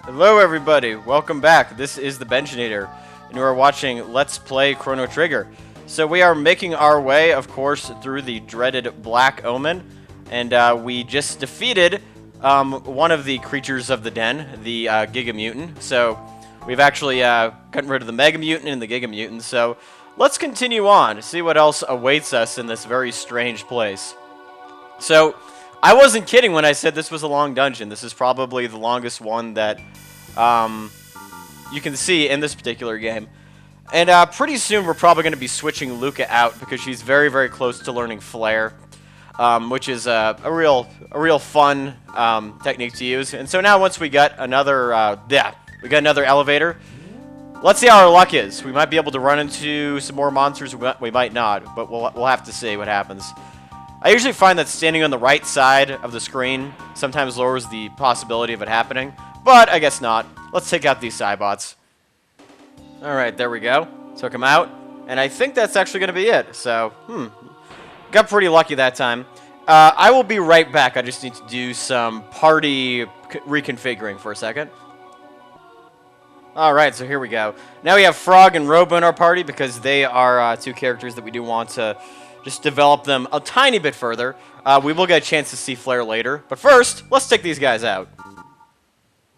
Hello everybody, welcome back. This is the Benjinator, and you are watching Let's Play Chrono Trigger. So we are making our way, of course, through the dreaded Black Omen, and we just defeated one of the creatures of the den, the Giga Mutant. So we've actually gotten rid of the Mega Mutant and the Giga Mutant, so let's continue on, see what else awaits us in this very strange place. So, I wasn't kidding when I said this was a long dungeon. This is probably the longest one that you can see in this particular game. And pretty soon we're probably going to be switching Luca out because she's very, very close to learning Flare, which is a real fun technique to use. And so now once we got another, we got another elevator. Let's see how our luck is. We might be able to run into some more monsters. We might not, but we'll have to see what happens. I usually find that standing on the right side of the screen sometimes lowers the possibility of it happening, but I guess not. Let's take out these Cybots. Alright, there we go. Took them out, and I think that's actually going to be it. So, got pretty lucky that time. I will be right back. I just need to do some party reconfiguring for a second. Alright, so here we go. Now we have Frog and Robo in our party because they are two characters that we do want to just develop them a tiny bit further. We will get a chance to see Flare later. But first, let's take these guys out.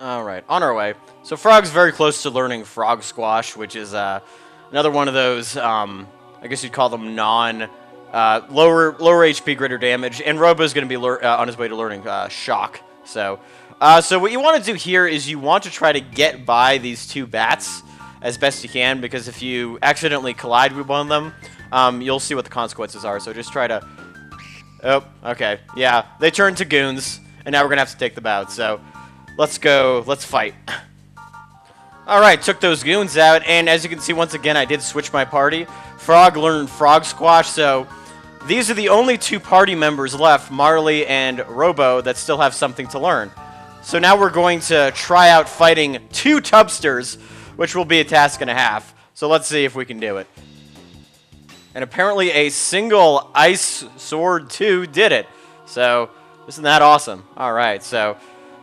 Alright, on our way. So Frog's very close to learning Frog Squash, which is another one of those, I guess you'd call them lower HP, greater damage. And Robo's going to be on his way to learning Shock. So what you want to do here is you want to try to get by these two bats as best you can, because if you accidentally collide with one of them, you'll see what the consequences are, so just try to... Oh, okay. Yeah, they turned to goons, and now we're going to have to take them out, so let's go. Let's fight. Alright, took those goons out, and as you can see, once again, I did switch my party. Frog learned Frog Squash, so these are the only two party members left, Marley and Robo, that still have something to learn. So now we're going to try out fighting two Tubsters, which will be a task and a half. So let's see if we can do it. And apparently a single Ice Sword 2 did it. So, isn't that awesome? Alright, so...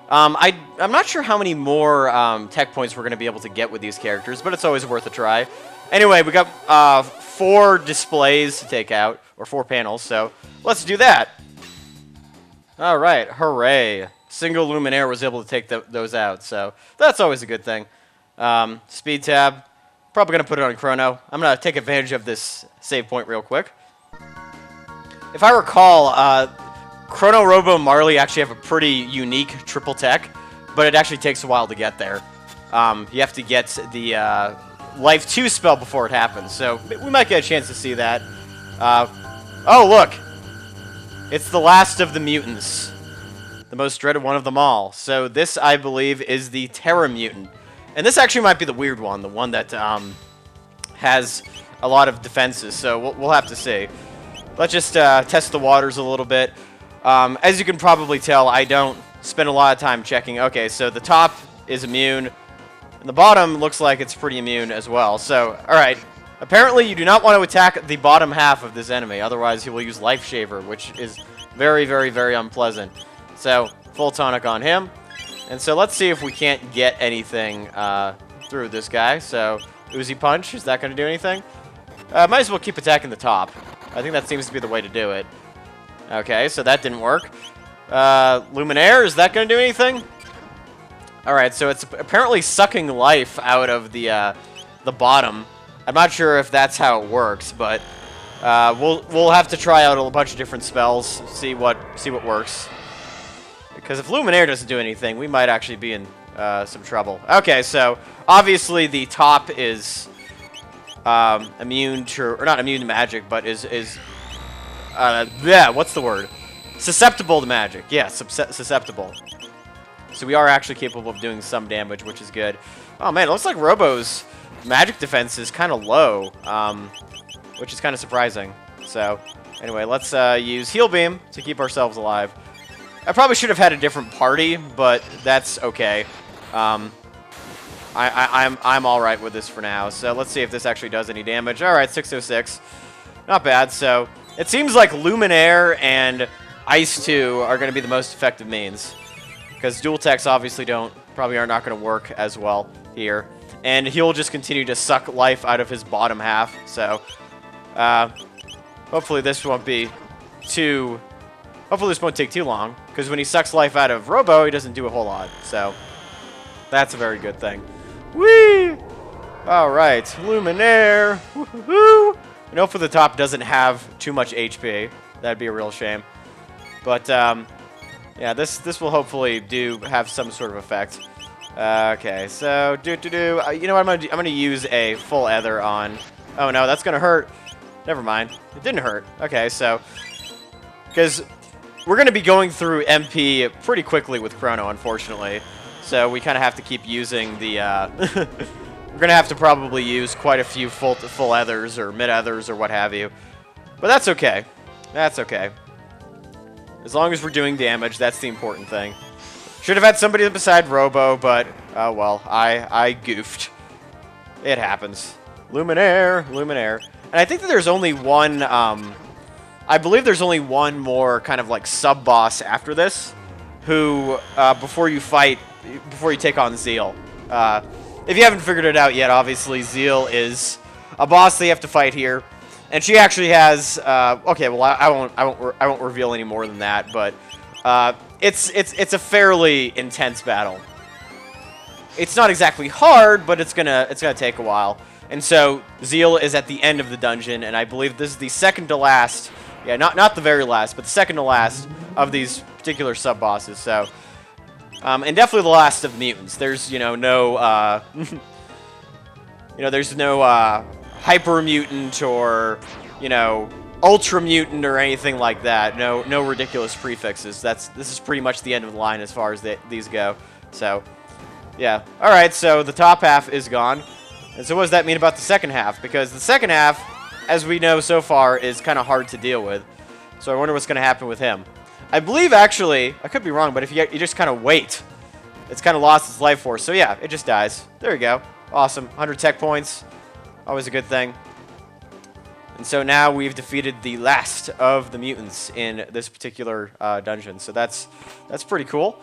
I'm not sure how many more tech points we're going to be able to get with these characters, but it's always worth a try. Anyway, we got 4 displays to take out, or 4 panels, so let's do that. Alright, hooray. Single Luminaire was able to take those out, so that's always a good thing. Speed tab. Probably going to put it on Chrono. I'm going to take advantage of this save point real quick. If I recall, Chrono, Robo, and Marley actually have a pretty unique triple tech, but it actually takes a while to get there. You have to get the Life 2 spell before it happens, so we might get a chance to see that. Oh, look! It's the last of the mutants. The most dreaded one of them all. So this, I believe, is the Terra Mutant. And this actually might be the weird one, the one that has a lot of defenses, so we'll have to see. Let's just test the waters a little bit. As you can probably tell, I don't spend a lot of time checking. Okay, so the top is immune, and the bottom looks like it's pretty immune as well. So, alright. Apparently, you do not want to attack the bottom half of this enemy, otherwise he will use Life Shaver, which is very, very, very unpleasant. So, full tonic on him. And so let's see if we can't get anything through this guy. So, Uzi Punch, is that going to do anything? Might as well keep attacking the top. I think that seems to be the way to do it. Okay, so that didn't work. Luminaire, is that going to do anything? Alright, so it's apparently sucking life out of the bottom. I'm not sure if that's how it works, but we'll have to try out a bunch of different spells, see what works. Because if Luminaire doesn't do anything, we might actually be in some trouble. Okay, so obviously the top is immune to, or not immune to magic, but yeah, what's the word? Susceptible to magic. Yeah, susceptible. So we are actually capable of doing some damage, which is good. Oh man, it looks like Robo's magic defense is kind of low, which is kind of surprising. So anyway, let's use Heal Beam to keep ourselves alive. I probably should have had a different party, but that's okay. I'm all right with this for now. So let's see if this actually does any damage. All right, 606, not bad. So it seems like Luminaire and Ice 2 are going to be the most effective mains, because dual techs obviously don't probably are not going to work as well here. And he'll just continue to suck life out of his bottom half. So, hopefully this won't be too... Hopefully this won't take too long. Because when he sucks life out of Robo, he doesn't do a whole lot. So, that's a very good thing. Whee! Alright, Luminaire. Woohoo! And hopefully the top doesn't have too much HP. That'd be a real shame. But, yeah, this will hopefully have some sort of effect. Okay, so, you know what, I'm gonna use a full ether on... Oh, no, that's gonna hurt. Never mind. It didn't hurt. Okay, so... Because we're gonna be going through MP pretty quickly with Chrono, unfortunately. So we kind of have to keep using the... we're gonna have to probably use quite a few full ethers or mid-ethers or what have you. But that's okay. That's okay. As long as we're doing damage, that's the important thing. Should have had somebody beside Robo, but, oh well, I goofed. It happens. Luminaire. And I think that there's only one, I believe there's only one more kind of like sub-boss after this, who, before you take on Zeal. If you haven't figured it out yet, obviously, Zeal is a boss that you have to fight here. And she actually has, okay, well, I won't reveal any more than that, but, it's a fairly intense battle. It's not exactly hard, but it's gonna take a while. And so Zeal is at the end of the dungeon, and I believe this is the second to last. Yeah, not the very last, but the second to last of these particular sub bosses. So, and definitely the last of mutants. There's no there's no hyper mutant or ultra mutant or anything like that. No ridiculous prefixes. This is pretty much the end of the line as far as these go. So, yeah. All right. So the top half is gone. And so what does that mean about the second half? Because the second half, as we know so far, is kind of hard to deal with. So I wonder what's going to happen with him. I believe, actually, I could be wrong, but if you just kind of wait, it's kind of lost its life force. So yeah, it just dies. There you go. Awesome. 100 tech points. Always a good thing. And so now we've defeated the last of the mutants in this particular dungeon. So that's pretty cool.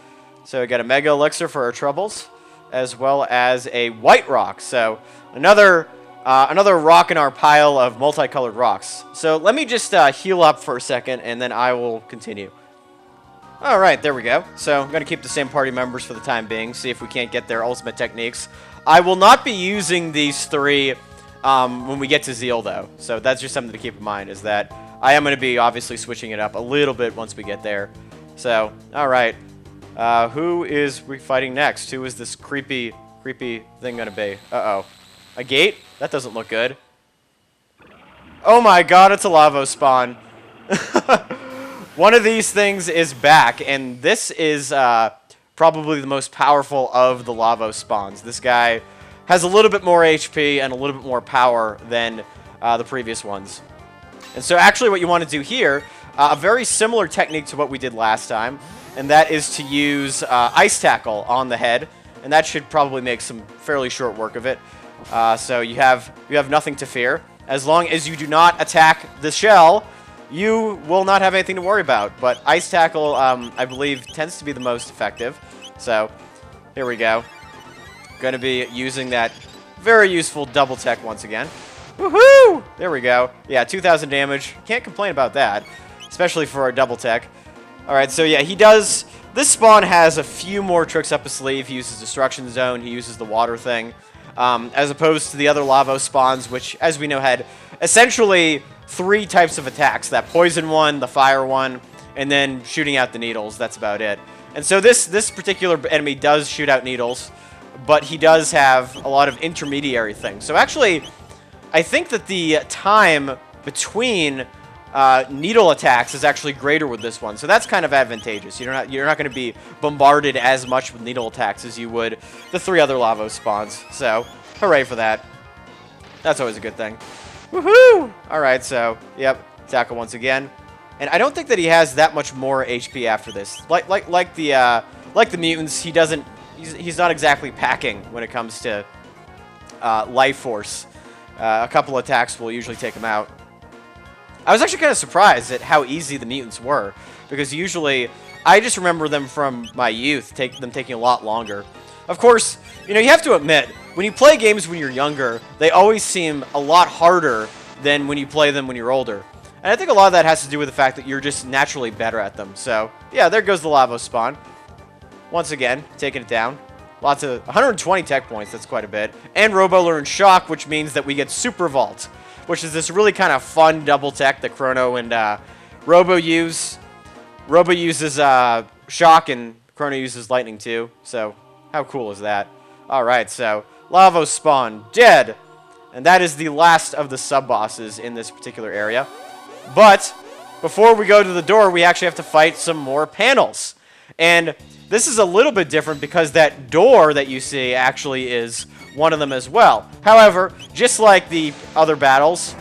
So we got a Mega Elixir for our troubles, as well as a White Rock. So another rock in our pile of multicolored rocks. So let me just heal up for a second, and then I will continue. All right, there we go. So I'm going to keep the same party members for the time being, see if we can't get their ultimate techniques. I will not be using these three when we get to Zeal, though. So that's just something to keep in mind, is that I am going to be obviously switching it up a little bit once we get there. So, all right. Who is we fighting next? Who is this creepy thing going to be? Uh-oh. A gate? That doesn't look good. Oh my god, it's a lava spawn. One of these things is back, and this is probably the most powerful of the lava spawns. This guy has a little bit more HP and a little bit more power than the previous ones. And so actually what you want to do here, a very similar technique to what we did last time, and that is to use Ice Tackle on the head, and that should probably make some fairly short work of it. So you have nothing to fear. As long as you do not attack the shell, you will not have anything to worry about. But Ice Tackle, I believe, tends to be the most effective. So here we go. Going to be using that very useful double tech once again. Woohoo! There we go. Yeah, 2,000 damage. Can't complain about that, especially for our double tech. All right, so yeah, he does. This spawn has a few more tricks up his sleeve. He uses Destruction Zone. He uses the water thing. As opposed to the other lava spawns, which, as we know, had essentially 3 types of attacks. That poison one, the fire one, and then shooting out the needles. That's about it. And so this particular enemy does shoot out needles, but he does have a lot of intermediary things. So actually, I think that the time between needle attacks is actually greater with this one, so that's kind of advantageous. You're not going to be bombarded as much with needle attacks as you would the 3 other lava spawns. So, hooray for that. That's always a good thing. Woohoo! All right, so yep, tackle once again, and I don't think that he has that much more HP after this. Like the mutants, he's not exactly packing when it comes to life force. A couple attacks will usually take him out. I was actually kind of surprised at how easy the mutants were, because usually I just remember them from my youth, them taking a lot longer. Of course, you know, you have to admit, when you play games when you're younger, they always seem a lot harder than when you play them when you're older. And I think a lot of that has to do with the fact that you're just naturally better at them. So, yeah, there goes the Lavo spawn. Once again, taking it down. Lots of 120 tech points, that's quite a bit. And Robo learns Shock, which means that we get Super Vault, which is this really kind of fun double tech that Chrono and Robo use. Robo uses Shock and Chrono uses Lightning too. So, how cool is that? Alright, so Lavo spawn dead. And that is the last of the sub-bosses in this particular area. But before we go to the door, we actually have to fight some more panels. And this is a little bit different because that door that you see actually is one of them as well. However, just like the other battles,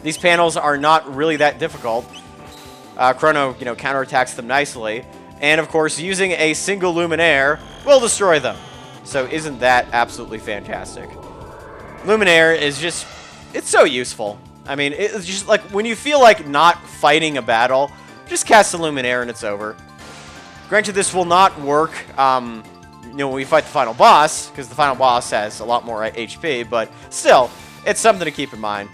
these panels are not really that difficult. Chrono, you know, counterattacks them nicely. And of course, using a single Luminaire will destroy them. So isn't that absolutely fantastic? Luminaire is just, it's so useful. I mean, it's just like when you feel like not fighting a battle, just cast a Luminaire and it's over. Granted, this will not work, you know, when we fight the final boss, because the final boss has a lot more HP, but still, it's something to keep in mind.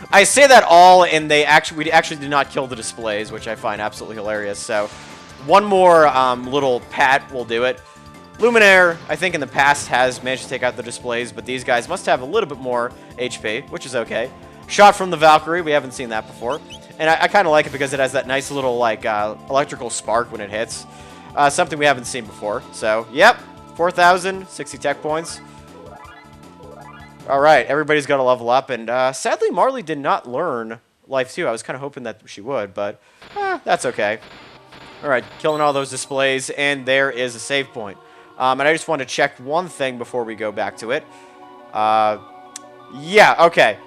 I say that all, and we actually did not kill the displays, which I find absolutely hilarious, so one more little pat will do it. Luminaire, I think in the past, has managed to take out the displays, but these guys must have a little bit more HP, which is okay. Shot from the Valkyrie, we haven't seen that before. And I kind of like it because it has that nice little, like, electrical spark when it hits. Something we haven't seen before. So, yep, 4,000, 60 tech points. Alright, everybody's got to level up, and sadly, Marley did not learn Life 2. I was kind of hoping that she would, but that's okay. Alright, killing all those displays, and there is a save point. And I just want to check one thing before we go back to it. Yeah, okay.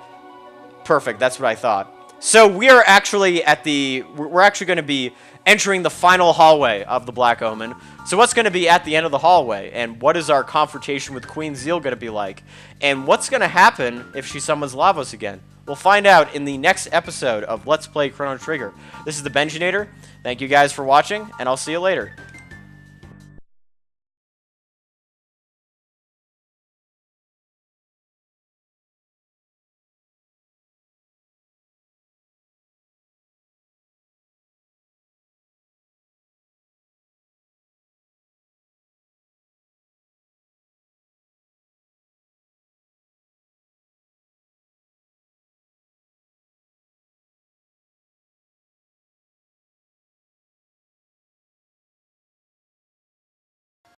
Perfect, that's what I thought. So we are actually we're actually going to be entering the final hallway of the Black Omen. So what's going to be at the end of the hallway? And what is our confrontation with Queen Zeal going to be like? And what's going to happen if she summons Lavos again? We'll find out in the next episode of Let's Play Chrono Trigger. This is the Benjinator. Thank you guys for watching, and I'll see you later.